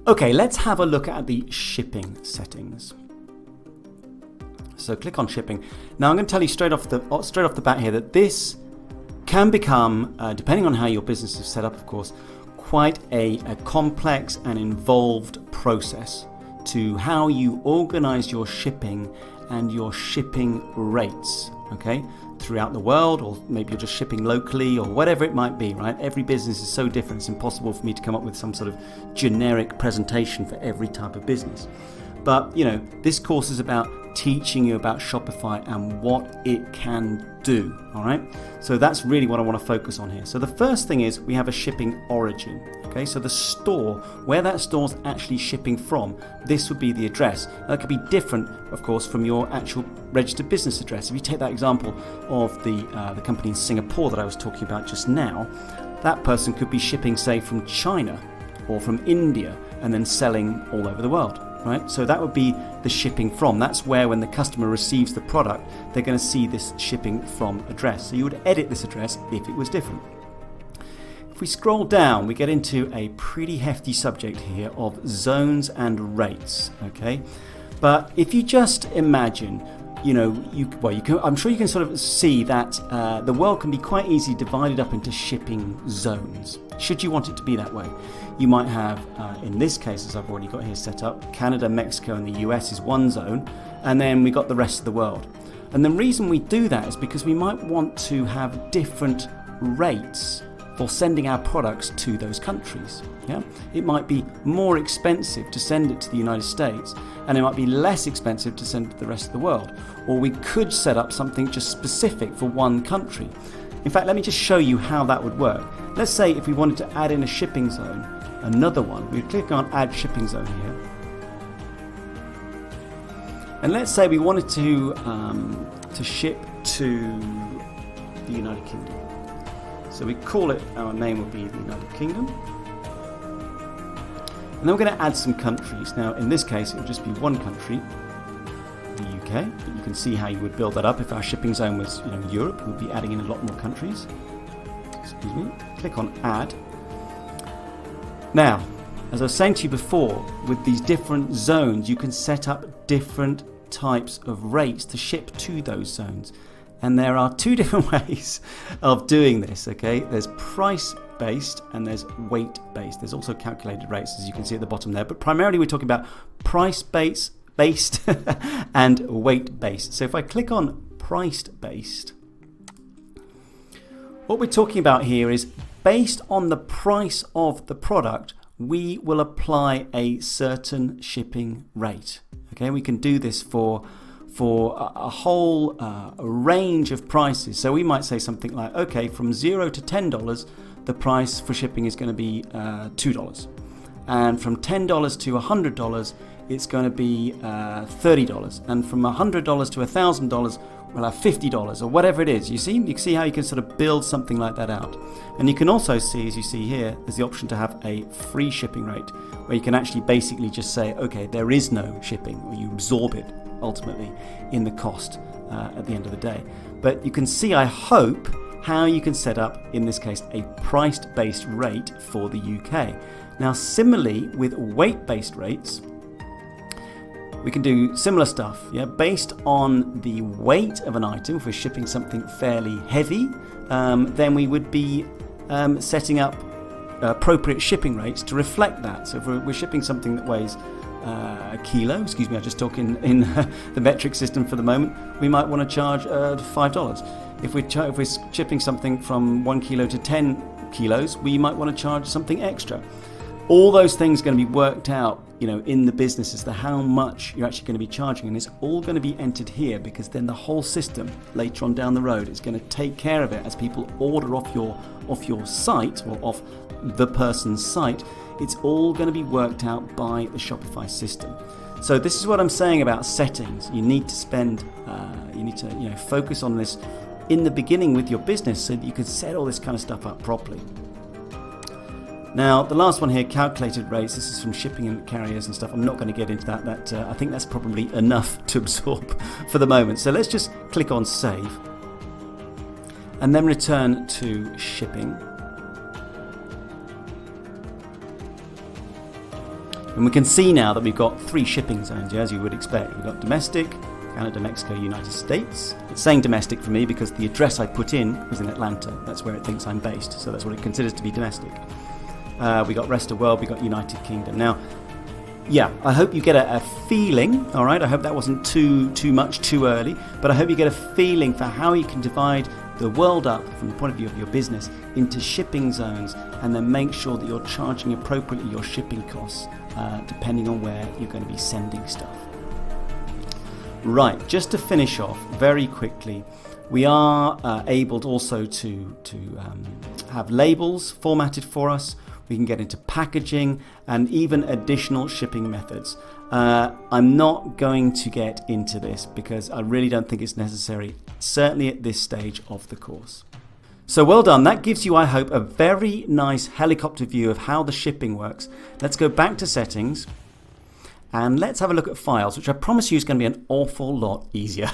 Okay, let's have a look at the shipping settings. So click on shipping. Now I'm going to tell you straight off the bat here that this can become, depending on how your business is set up, of course, quite a complex and involved process to how you organize your shipping and your shipping rates, okay, throughout the world, or maybe you're just shipping locally or whatever it might be, right? Every business is so different, it's impossible for me to come up with some sort of generic presentation for every type of business. But, you know, this course is about teaching you about Shopify and what it can do, all right? So that's really what I want to focus on here. So the first thing is we have a shipping origin, okay? So the store, where that store's actually shipping from, this would be the address. Now, that could be different, of course, from your actual registered business address. If you take that example of the company in Singapore that I was talking about just now, that person could be shipping, say, from China or from India and then selling all over the world. Right, so that would be the shipping from. That's where when the customer receives the product, they're going to see this shipping from address. So you would edit this address if it was different. If we scroll down, we get into a pretty hefty subject here of zones and rates. Okay, but if you just imagine, you know, I'm sure you can sort of see that the world can be quite easily divided up into shipping zones. Should you want it to be that way, you might have, in this case, as I've already got here set up, Canada, Mexico, and the US is one zone, and then we got the rest of the world. And the reason we do that is because we might want to have different rates for sending our products to those countries. Yeah, it might be more expensive to send it to the United States, and it might be less expensive to send it to the rest of the world. Or we could set up something just specific for one country. In fact, let me just show you how that would work. Let's say if we wanted to add in a shipping zone, another one, we'd click on Add Shipping Zone here. And let's say we wanted to ship to the United Kingdom. So we call it, our name would be the United Kingdom. And then we're going to add some countries. Now, in this case, it would just be one country, the UK. But you can see how you would build that up. If our shipping zone was, you know, Europe, we'd be adding in a lot more countries. Excuse me. Click on Add. Now, as I was saying to you before, with these different zones, you can set up different types of rates to ship to those zones. And there are two different ways of doing this, okay? There's price-based and there's weight-based. There's also calculated rates, as you can see at the bottom there. But primarily we're talking about price-based and weight-based. So if I click on price-based, what we're talking about here is based on the price of the product, we will apply a certain shipping rate. Okay, we can do this for a whole range of prices. So we might say something like, okay, from $0 to $10, the price for shipping is going to be $2. And from $10 to $100, it's going to be $30. And from $100 to $1,000, we'll have $50 or whatever it is. You can see how you can sort of build something like that out. And you can also see, as you see here, there's the option to have a free shipping rate, where you can actually basically just say, okay, there is no shipping, or you absorb it ultimately in the cost at the end of the day. But you can see, I hope, how you can set up, in this case, a price-based rate for the UK. Now, similarly, with weight-based rates, we can do similar stuff, yeah, based on the weight of an item. If we're shipping something fairly heavy, then we would be setting up appropriate shipping rates to reflect that. So if we're shipping something that weighs a kilo, excuse me, I just talk in the metric system for the moment, we might want to charge $5. If we're shipping something from 1 kilo to 10 kilos, we might want to charge something extra. All those things are going to be worked out, you know, in the business as to how much you're actually going to be charging, and it's all going to be entered here, because then the whole system later on down the road is going to take care of it as people order off your site, or off the person's site. It's all going to be worked out by the Shopify system. So this is what I'm saying about settings. You need to focus on this in the beginning with your business so that you can set all this kind of stuff up properly. Now, the last one here, calculated rates. This is from shipping and carriers and stuff. I'm not going to get into that. I think that's probably enough to absorb for the moment. So let's just click on Save and then return to shipping. And we can see now that we've got 3 shipping zones, as you would expect. We've got domestic, Canada, Mexico, United States. It's saying domestic for me because the address I put in was in Atlanta. That's where it thinks I'm based, so that's what it considers to be domestic. We got rest of world, we got United Kingdom. Now, yeah, I hope you get a feeling, all right? I hope that wasn't too much too early, but I hope you get a feeling for how you can divide the world up from the point of view of your business into shipping zones, and then make sure that you're charging appropriately your shipping costs depending on where you're going to be sending stuff. Right, just to finish off very quickly, we are able also to have labels formatted for us. We can get into packaging and even additional shipping methods. I'm not going to get into this because I really don't think it's necessary, certainly at this stage of the course. So well done. That gives you, I hope, a very nice helicopter view of how the shipping works. Let's go back to settings and let's have a look at files, which I promise you is going to be an awful lot easier.